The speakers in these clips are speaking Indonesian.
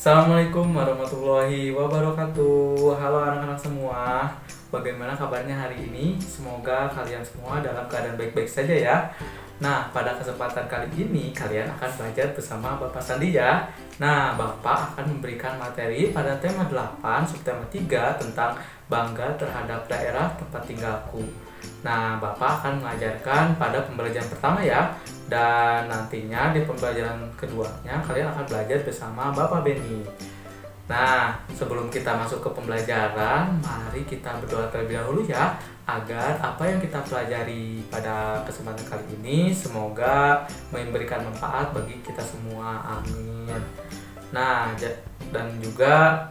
Assalamualaikum warahmatullahi wabarakatuh. Halo anak-anak semua. Bagaimana kabarnya hari ini? Semoga kalian semua dalam keadaan baik-baik saja ya. Nah, pada kesempatan kali ini kalian akan belajar bersama Bapak Sandi ya. Nah, Bapak akan memberikan materi pada tema 8 subtema 3 tentang bangga terhadap daerah tempat tinggalku. Nah, Bapak akan mengajarkan pada pembelajaran pertama ya. Dan nantinya di pembelajaran keduanya kalian akan belajar bersama Bapak Beni. Nah, sebelum kita masuk ke pembelajaran, mari kita berdoa terlebih dahulu ya, agar apa yang kita pelajari pada kesempatan kali ini semoga memberikan manfaat bagi kita semua. Amin. Nah, dan juga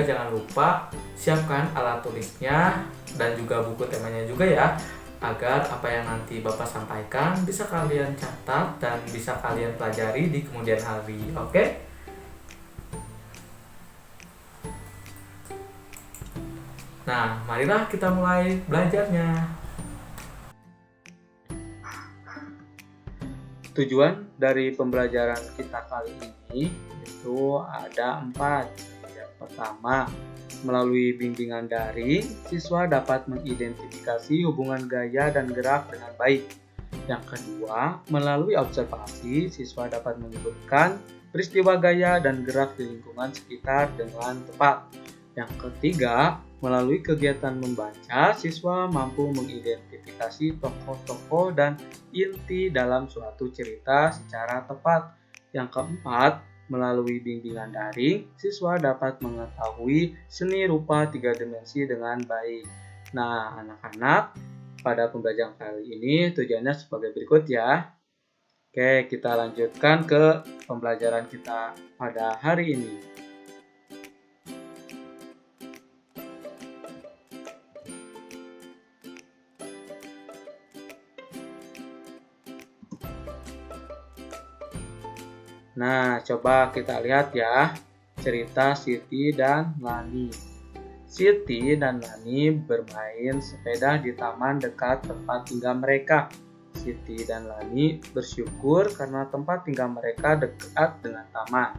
jangan lupa siapkan alat tulisnya dan juga buku temanya juga ya, agar apa yang nanti Bapak sampaikan bisa kalian catat dan bisa kalian pelajari di kemudian hari. Oke? Nah, marilah kita mulai belajarnya. Tujuan dari pembelajaran kita kali ini itu ada 4. Yang pertama, melalui bimbingan daring, siswa dapat mengidentifikasi hubungan gaya dan gerak dengan baik. Yang kedua, melalui observasi, siswa dapat menyebutkan peristiwa gaya dan gerak di lingkungan sekitar dengan tepat. Yang ketiga, melalui kegiatan membaca, siswa mampu mengidentifikasi tokoh-tokoh dan inti dalam suatu cerita secara tepat. Yang keempat, melalui bimbingan daring, siswa dapat mengetahui seni rupa 3 dimensi dengan baik. Nah, anak-anak, pada pembelajaran kali ini tujuannya sebagai berikut ya. Oke, kita lanjutkan ke pembelajaran kita pada hari ini. Nah, coba kita lihat ya, cerita Siti dan Lani. Siti dan Lani bermain sepeda di taman dekat tempat tinggal mereka. Siti dan Lani bersyukur karena tempat tinggal mereka dekat dengan taman.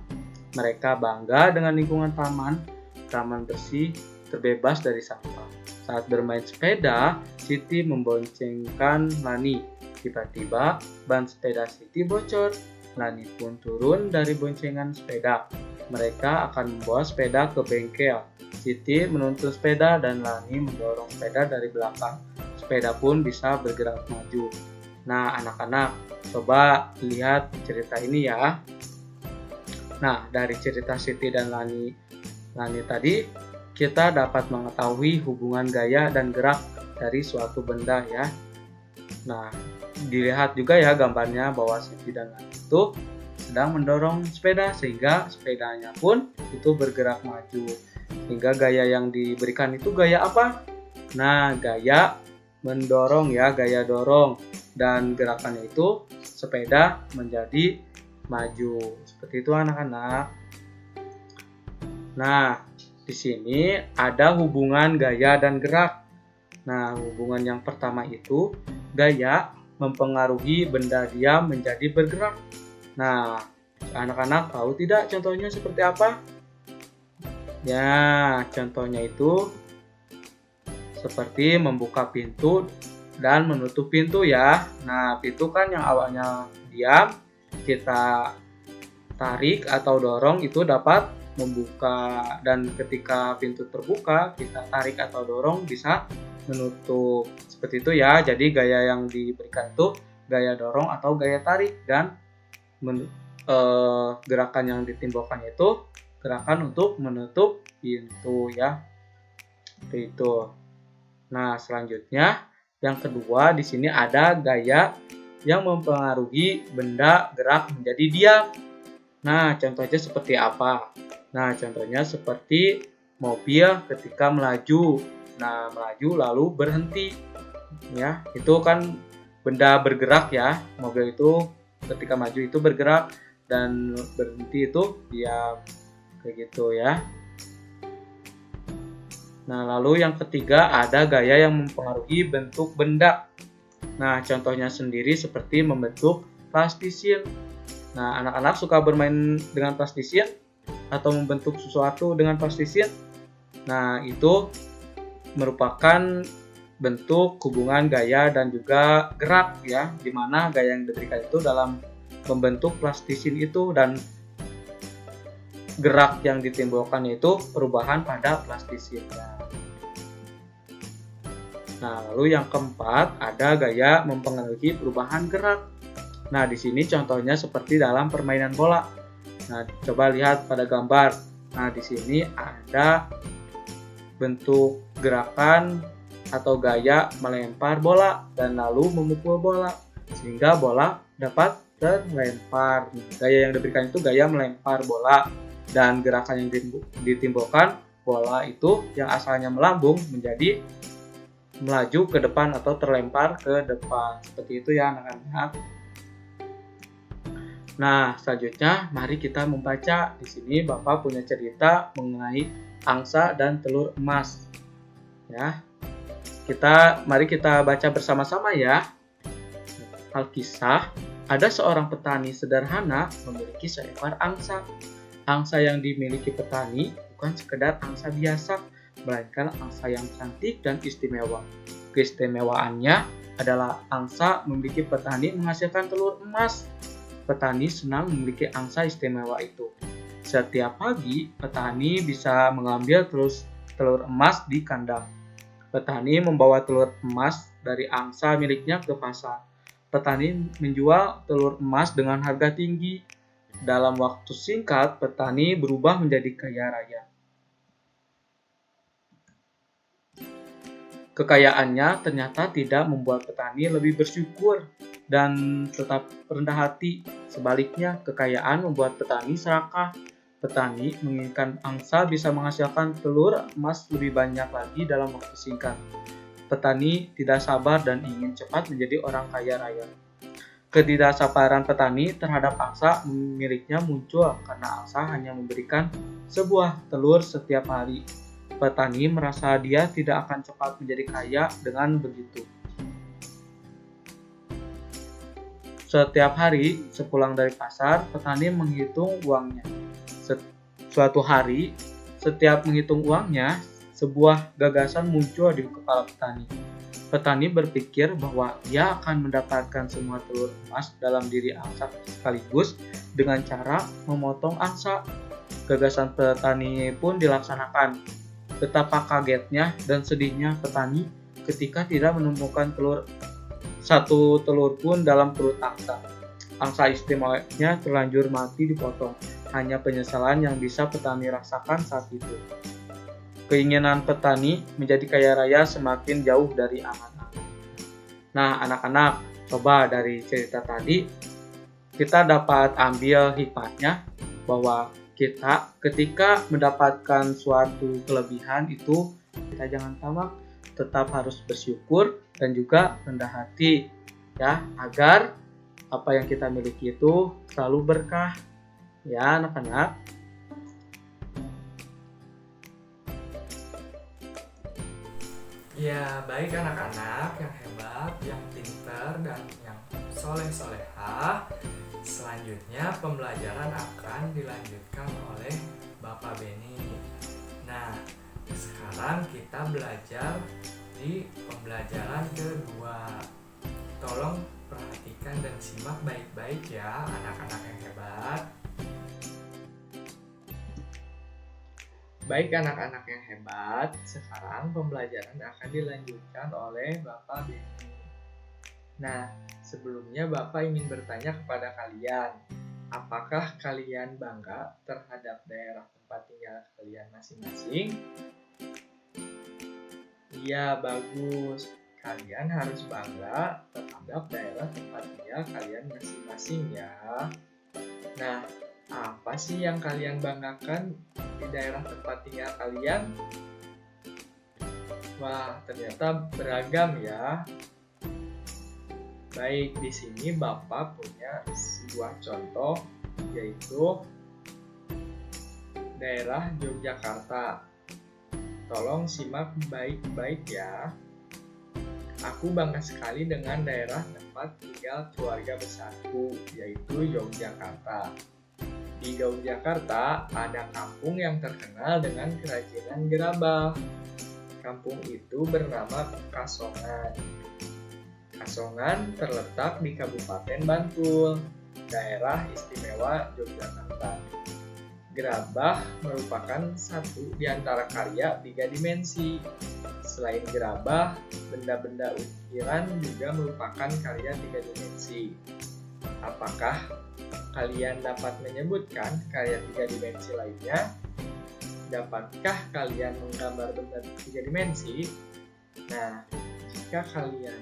Mereka bangga dengan lingkungan taman. Taman bersih, terbebas dari sampah. Saat bermain sepeda, Siti memboncengkan Lani. Tiba-tiba, ban sepeda Siti bocor. Lani pun turun dari boncengan sepeda. Mereka akan membawa sepeda ke bengkel. Siti menuntun sepeda dan Lani mendorong sepeda dari belakang. Sepeda pun bisa bergerak maju. Nah, anak-anak, coba lihat cerita ini ya. Nah, dari cerita Siti dan Lani tadi, kita dapat mengetahui hubungan gaya dan gerak dari suatu benda ya. Nah, dilihat juga ya gambarnya bahwa Siti dan Lani itu sedang mendorong sepeda sehingga sepedanya pun itu bergerak maju. Sehingga gaya yang diberikan itu gaya apa? Nah, gaya mendorong ya, gaya dorong. Dan gerakannya itu sepeda menjadi maju. Seperti itu anak-anak. Nah, di sini ada hubungan gaya dan gerak. Nah, hubungan yang pertama itu gaya mempengaruhi benda diam menjadi bergerak. Nah, anak-anak tahu tidak contohnya seperti apa? Ya, contohnya itu seperti membuka pintu dan menutup pintu ya. Nah, pintu kan yang awalnya diam, kita tarik atau dorong itu dapat membuka, dan ketika pintu terbuka, kita tarik atau dorong bisa menutup. Seperti itu ya. Jadi gaya yang diberikan itu gaya dorong atau gaya tarik, dan gerakan yang ditimbulkan itu gerakan untuk menutup pintu ya. Seperti itu. Nah, selanjutnya yang kedua di sini ada gaya yang mempengaruhi benda gerak menjadi diam. Nah, contohnya seperti apa? Nah, contohnya seperti mobil ketika melaju. Nah, melaju lalu berhenti. Ya, itu kan benda bergerak ya. Mobil itu ketika maju itu bergerak dan berhenti itu diam. Kayak gitu ya. Nah, lalu yang ketiga ada gaya yang mempengaruhi bentuk benda. Nah, contohnya sendiri seperti membentuk plastisin. Nah, anak-anak suka bermain dengan plastisin atau membentuk sesuatu dengan plastisin. Nah, itu merupakan bentuk hubungan gaya dan juga gerak ya, di mana gaya yang diberikan itu dalam membentuk plastisin itu dan gerak yang ditimbulkan itu perubahan pada plastisinnya. Nah, lalu yang keempat ada gaya mempengaruhi perubahan gerak. Nah, di sini contohnya seperti dalam permainan bola. Nah, coba lihat pada gambar. Nah, di sini ada bentuk gerakan atau gaya melempar bola dan lalu memukul bola sehingga bola dapat terlempar. Gaya yang diberikan itu gaya melempar bola dan gerakan yang ditimbulkan bola itu yang asalnya melambung menjadi melaju ke depan atau terlempar ke depan. Seperti itu ya anak-anak. Nah, selanjutnya mari kita membaca. Di sini Bapak punya cerita mengenai angsa dan telur emas. Ya. Mari kita baca bersama-sama ya. Alkisah, ada seorang petani sederhana memiliki seekor angsa. Angsa yang dimiliki petani bukan sekedar angsa biasa, melainkan angsa yang cantik dan istimewa. Keistimewaannya adalah angsa memiliki petani menghasilkan telur emas. Petani senang memiliki angsa istimewa itu. Setiap pagi, petani bisa mengambil telur emas di kandang. Petani membawa telur emas dari angsa miliknya ke pasar. Petani menjual telur emas dengan harga tinggi. Dalam waktu singkat, petani berubah menjadi kaya raya. Kekayaannya ternyata tidak membuat petani lebih bersyukur dan tetap rendah hati. Sebaliknya, kekayaan membuat petani serakah. Petani menginginkan angsa bisa menghasilkan telur emas lebih banyak lagi dalam waktu singkat. Petani tidak sabar dan ingin cepat menjadi orang kaya raya. Ketidaksabaran petani terhadap angsa miliknya muncul karena angsa hanya memberikan sebuah telur setiap hari. Petani merasa dia tidak akan cepat menjadi kaya dengan begitu. Setiap hari sepulang dari pasar, petani menghitung uangnya. Suatu hari, setiap menghitung uangnya, sebuah gagasan muncul di kepala petani. Petani berpikir bahwa ia akan mendapatkan semua telur emas dalam diri angsa sekaligus dengan cara memotong angsa. Gagasan petani pun dilaksanakan. Betapa kagetnya dan sedihnya petani ketika tidak menemukan satu telur pun dalam perut angsa. Angsa istimewanya terlanjur mati dipotong. Hanya penyesalan yang bisa petani rasakan saat itu. Keinginan petani menjadi kaya raya semakin jauh dari angan-angan. Nah, anak-anak, coba dari cerita tadi kita dapat ambil hikmahnya bahwa kita ketika mendapatkan suatu kelebihan itu kita jangan tamak, tetap harus bersyukur dan juga rendah hati ya, agar apa yang kita miliki itu selalu berkah ya anak-anak. Ya, baik anak-anak yang hebat, yang pintar, dan yang soleh-solehah. Selanjutnya pembelajaran akan dilanjutkan oleh Bapak Beni. Nah, sekarang kita belajar di pembelajaran kedua. Tolong perhatikan dan simak baik-baik ya anak-anak yang hebat. Baik anak-anak yang hebat, sekarang pembelajaran akan dilanjutkan oleh Bapak Beni. Nah, sebelumnya Bapak ingin bertanya kepada kalian, apakah kalian bangga terhadap daerah tempat tinggal kalian masing-masing? Iya, bagus. Kalian harus bangga terhadap daerah tempat tinggal kalian masing-masing ya. Nah, apa sih yang kalian banggakan di daerah tempat tinggal kalian? Wah, ternyata beragam ya. Baik, di sini Bapak punya sebuah contoh, yaitu daerah Yogyakarta. Tolong simak baik-baik ya. Aku bangga sekali dengan daerah tempat tinggal keluarga besarku, yaitu Yogyakarta. Di Yogyakarta ada kampung yang terkenal dengan kerajinan gerabah. Kampung itu bernama Kasongan. Kasongan terletak di Kabupaten Bantul, daerah istimewa Yogyakarta. Gerabah merupakan satu di antara karya 3 dimensi. Selain gerabah, benda-benda ukiran juga merupakan karya 3 dimensi. Apakah kalian dapat menyebutkan karya 3 dimensi lainnya? Dapatkah kalian menggambar benda 3 dimensi? Nah, jika kalian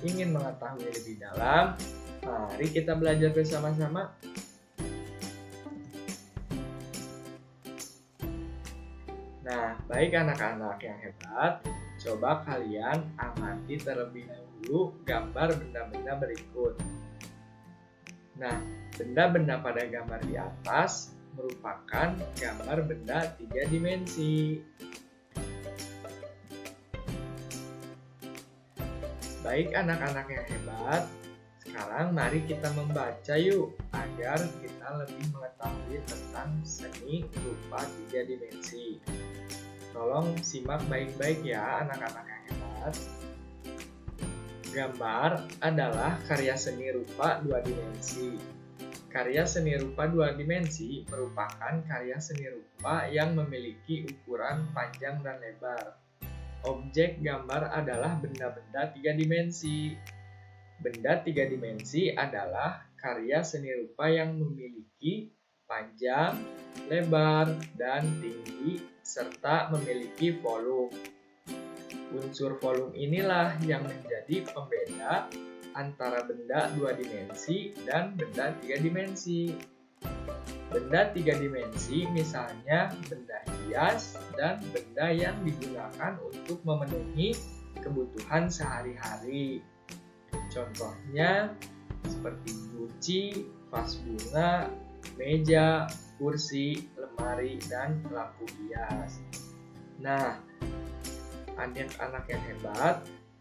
ingin mengetahui lebih dalam, mari kita belajar bersama-sama. Nah, baik anak-anak yang hebat, coba kalian amati terlebih dahulu gambar benda-benda berikut. Nah, benda-benda pada gambar di atas merupakan gambar benda 3 dimensi. Baik anak-anak yang hebat, sekarang mari kita membaca yuk agar kita lebih mengetahui tentang seni rupa 3 dimensi. Tolong simak baik-baik ya anak-anak yang hebat. Gambar adalah karya seni rupa 2 dimensi. Karya seni rupa 2 dimensi merupakan karya seni rupa yang memiliki ukuran panjang dan lebar. Objek gambar adalah benda-benda 3 dimensi. Benda 3 dimensi adalah karya seni rupa yang memiliki panjang, lebar, dan tinggi, serta memiliki volume. Unsur volume inilah yang menjadi pembeda antara benda 2 dimensi dan benda 3 dimensi. Benda 3 dimensi misalnya benda hias dan benda yang digunakan untuk memenuhi kebutuhan sehari-hari. Contohnya seperti guci, vas bunga, meja, kursi, lemari, dan lampu hias. Nah, anak-anak yang hebat,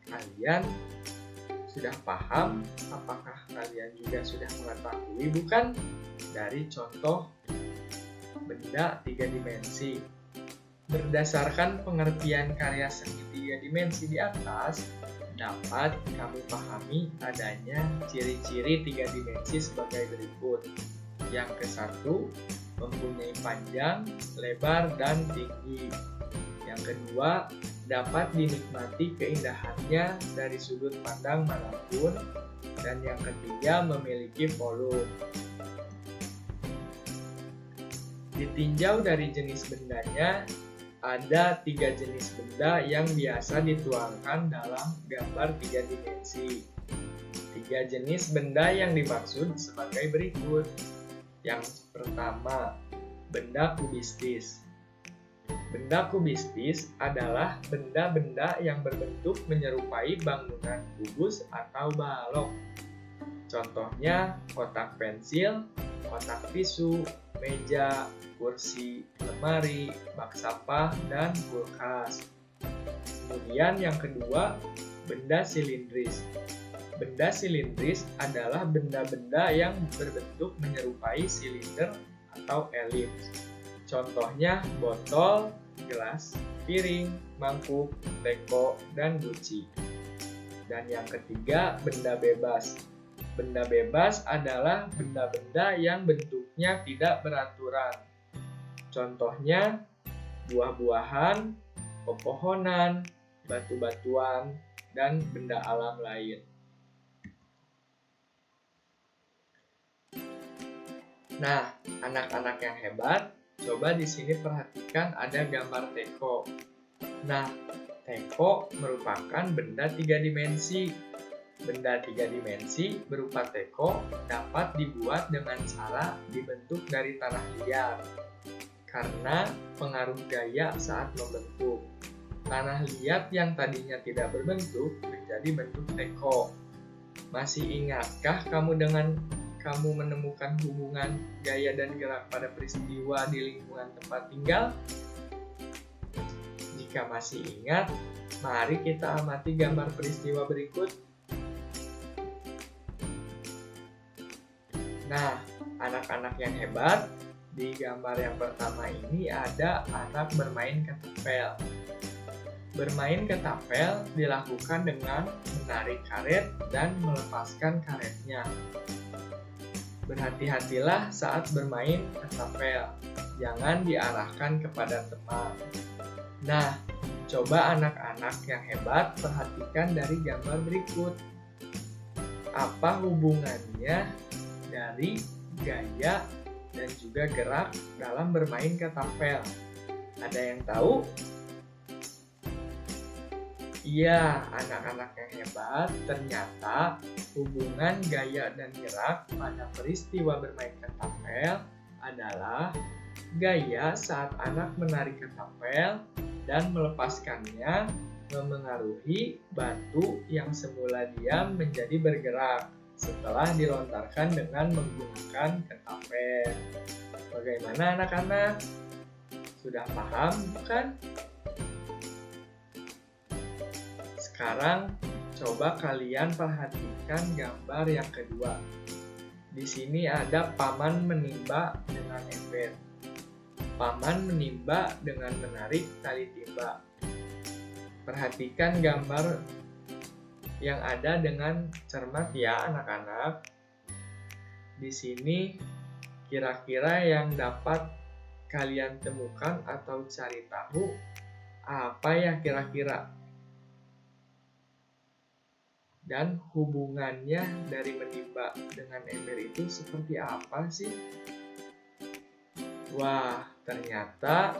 kalian sudah paham? Apakah kalian juga sudah mengetahui bukan? Dari contoh benda 3 dimensi. Berdasarkan pengertian karya seni 3 dimensi di atas, dapat kami pahami adanya ciri-ciri 3 dimensi sebagai berikut. Yang ke-1, mempunyai panjang, lebar, dan tinggi. Yang kedua, dapat dinikmati keindahannya dari sudut pandang manapun. Dan yang ketiga, memiliki volume. Ditinjau dari jenis bendanya, ada 3 jenis benda yang biasa dituangkan dalam gambar 3 dimensi. 3 jenis benda yang dimaksud sebagai berikut. Yang pertama, benda kubistis. Benda kubistis adalah benda-benda yang berbentuk menyerupai bangunan kubus atau balok. Contohnya kotak pensil, kotak tisu, meja, kursi, lemari, bak sampah, dan kulkas. Kemudian yang kedua, benda silindris. Benda silindris adalah benda-benda yang berbentuk menyerupai silinder atau elips. Contohnya botol, gelas, piring, mangkuk, teko, dan guci. Dan yang ketiga, benda bebas. Benda bebas adalah benda-benda yang bentuknya tidak beraturan. Contohnya buah-buahan, pepohonan, batu-batuan, dan benda alam lain. Nah, anak-anak yang hebat, coba di sini perhatikan ada gambar teko. Nah, teko merupakan benda 3 dimensi. Benda 3 dimensi berupa teko dapat dibuat dengan cara dibentuk dari tanah liat. Karena pengaruh gaya saat membentuk. Tanah liat yang tadinya tidak berbentuk menjadi bentuk teko. Masih ingatkah kamu menemukan hubungan gaya dan gerak pada peristiwa di lingkungan tempat tinggal? Jika masih ingat, mari kita amati gambar peristiwa berikut. Nah, anak-anak yang hebat, di gambar yang pertama ini ada anak bermain ketapel. Bermain ketapel dilakukan dengan menarik karet dan melepaskan karetnya. Berhati-hatilah saat bermain ketapel, jangan diarahkan kepada teman. Nah, coba anak-anak yang hebat perhatikan dari gambar berikut. Apa hubungannya dari gaya dan juga gerak dalam bermain ketapel? Ada yang tahu? Iya, anak-anak yang hebat, ternyata hubungan gaya dan gerak pada peristiwa bermain ketapel adalah gaya saat anak menarik ketapel dan melepaskannya memengaruhi batu yang semula diam menjadi bergerak setelah dilontarkan dengan menggunakan ketapel. Bagaimana anak-anak? Sudah paham bukan? Sekarang coba kalian perhatikan gambar yang kedua. Di sini ada paman menimba dengan ember. Paman menimba dengan menarik tali timba. Perhatikan gambar yang ada dengan cermat ya anak-anak. Di sini kira-kira yang dapat kalian temukan atau cari tahu apa ya kira-kira? Dan hubungannya dari menimba dengan ember itu seperti apa sih? Wah, ternyata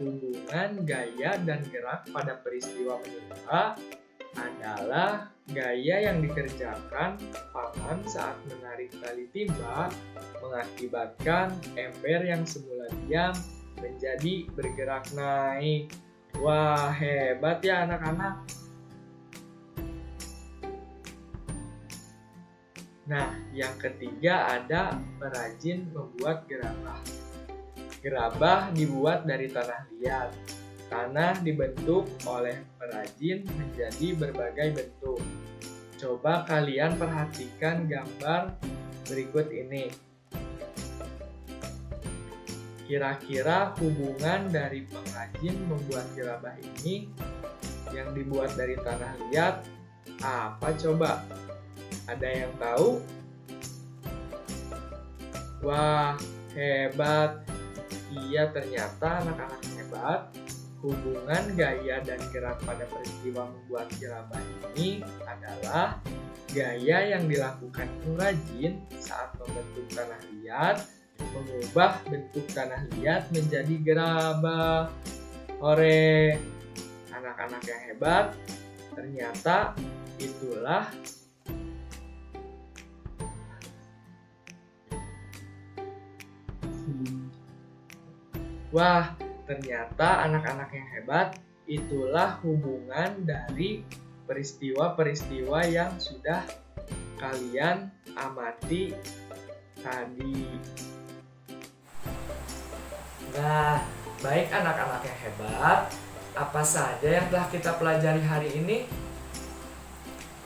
hubungan gaya dan gerak pada peristiwa menimba adalah gaya yang dikerjakan paman saat menarik tali timba mengakibatkan ember yang semula diam menjadi bergerak naik. Wah, hebat ya anak-anak. Nah, yang ketiga ada perajin membuat gerabah. Gerabah dibuat dari tanah liat. Tanah dibentuk oleh perajin menjadi berbagai bentuk. Coba kalian perhatikan gambar berikut ini. Kira-kira hubungan dari pengrajin membuat gerabah ini yang dibuat dari tanah liat apa coba? Ada yang tahu? Wah, hebat. Iya, ternyata anak-anak hebat. Hubungan gaya dan gerak pada peristiwa membuat gerabah ini adalah gaya yang dilakukan pengrajin saat membentuk tanah liat, mengubah bentuk tanah liat menjadi gerabah. Hore! Anak-anak yang hebat, ternyata itulah Wah, ternyata anak-anak yang hebat, itulah hubungan dari peristiwa-peristiwa yang sudah kalian amati tadi. Nah, baik anak-anak yang hebat, apa saja yang telah kita pelajari hari ini?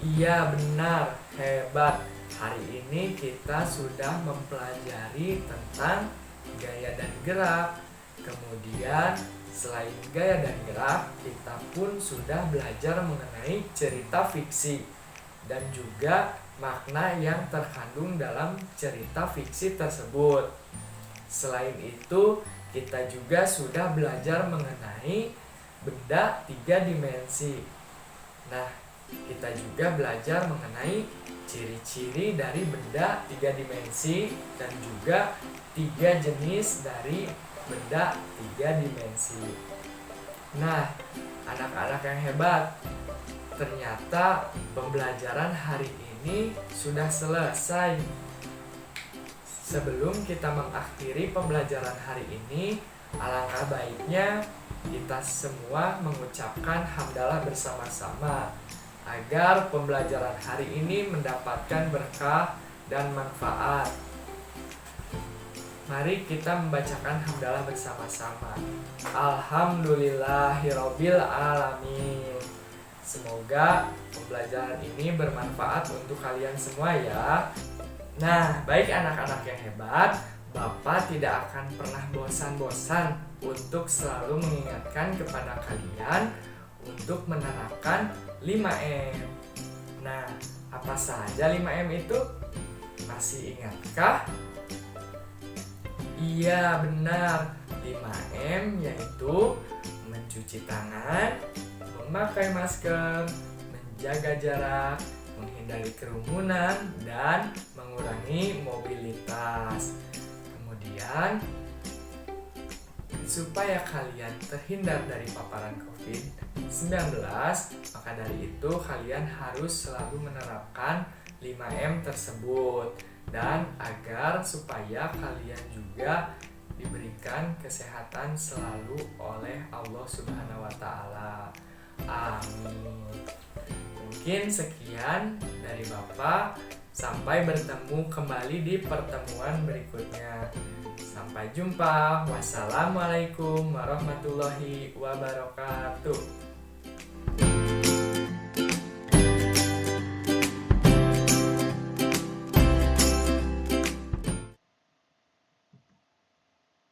Iya, benar, hebat. Hari ini kita sudah mempelajari tentang gaya dan gerak. Kemudian selain gaya dan gerak, kita pun sudah belajar mengenai cerita fiksi dan juga makna yang terkandung dalam cerita fiksi tersebut. Selain itu, kita juga sudah belajar mengenai benda 3 dimensi. Nah, kita juga belajar mengenai ciri-ciri dari benda 3 dimensi dan juga 3 jenis dari benda 3 dimensi. Nah, anak-anak yang hebat, ternyata pembelajaran hari ini sudah selesai. Sebelum kita mengakhiri pembelajaran hari ini, alangkah baiknya kita semua mengucapkan hamdalah bersama-sama agar pembelajaran hari ini mendapatkan berkah dan manfaat. Mari kita membacakan hamdalah bersama-sama. Alhamdulillahirabbil alamin. Semoga pembelajaran ini bermanfaat untuk kalian semua ya. Nah, baik anak-anak yang hebat, Bapak tidak akan pernah bosan-bosan untuk selalu mengingatkan kepada kalian untuk menerapkan 5M. Nah, apa saja 5M itu? Masih ingatkah? Iya, benar. 5M yaitu mencuci tangan, memakai masker, menjaga jarak, menghindari kerumunan, dan mengurangi mobilitas. Kemudian, supaya kalian terhindar dari paparan COVID-19, maka dari itu kalian harus selalu menerapkan 5M tersebut. Dan agar supaya kalian juga diberikan kesehatan selalu oleh Allah Subhanahu wa Ta'ala. Amin. Mungkin sekian dari Bapak. Sampai bertemu kembali di pertemuan berikutnya. Sampai jumpa. Wassalamualaikum warahmatullahi wabarakatuh.